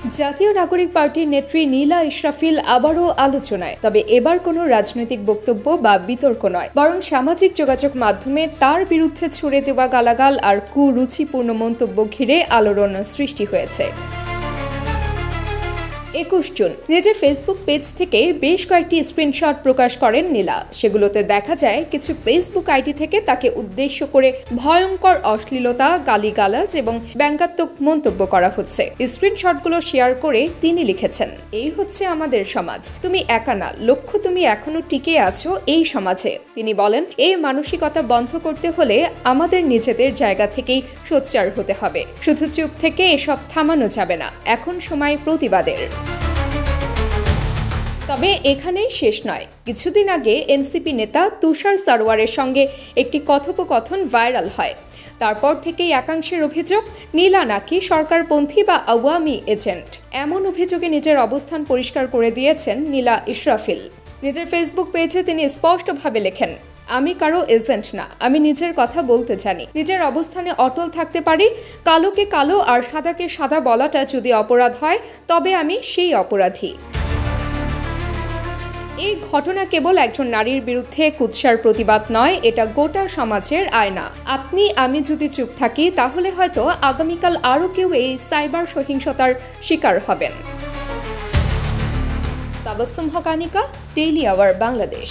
জাতীয় নাগরিক পার্টির নেত্রী নীলা ইশরাফিল আবারও আলোচনায়, তবে এবার কোনো রাজনৈতিক বক্তব্য বা বিতর্ক নয়, বরং সামাজিক যোগাযোগ মাধ্যমে তার বিরুদ্ধে ছুড়ে দেওয়া গালাগাল আর কুরুচিপূর্ণ মন্তব্য ঘিরে আলোড়ন সৃষ্টি হয়েছে। 21 জুন নিজের ফেসবুক পেজ থেকে বেশ কয়েকটি স্ক্রিনশট প্রকাশ করেন নীলা। সেগুলোতে দেখা যায় কিছু ফেসবুক আইডি থেকে তাকে উদ্দেশ্য করে ভয়ঙ্কর অশ্লীলতা, গালিগালাজ এবং ব্যঙ্গাত্মক মন্তব্য করা হচ্ছে। স্ক্রিনশটগুলো শেয়ার করে তিনি লিখেছেন, এই হচ্ছে আমাদের সমাজ, তুমি একা না, লক্ষ্য তুমি এখনো টিকে আছো এই সমাজে। তিনি বলেন, এই মানসিকতা বন্ধ করতে হলে আমাদের নিজেদের জায়গা থেকেই সোচ্চার হতে হবে। শুধু চুপ থেকে এসব থামানো যাবে না, এখন সময় প্রতিবাদের। তবে এখানেই শেষ নয়। কিছুদিন আগে এনসিপি নেতা তুষার সরোয়ারের সঙ্গে একটি কথোপকথন ভাইরাল হয়। তারপর থেকেই একাংশের অভিযোগ, নীলা নাকি সরকারপন্থী বা আওয়ামী এজেন্ট। এমন অভিযোগে নিজের অবস্থান পরিষ্কার করে দিয়েছেন নীলা ইশরাফিল। নিজের ফেসবুক পেজে তিনি স্পষ্টভাবে লেখেন, আমি কারো এজেন্ট না, আমি নিজের কথা বলতে জানি, নিজের অবস্থানে অটল থাকতে পারি। কালোকে কালো আর সাদাকে সাদা বলাটা যদি অপরাধ হয়, তবে আমি সেই অপরাধী। এই ঘটনা কেবল একজন নারীর বিরুদ্ধে কুৎসার প্রতিবাদ নয়, এটা গোটা সমাজের আয়না। আপনি আমি যদি চুপ থাকি, তাহলে হয়তো আগামীকাল আরও কেউ এই সাইবার সহিংসতার শিকার হবেন। তাবাসসুম হক, আনিকা, ডেইলি আওয়ার, বাংলাদেশ।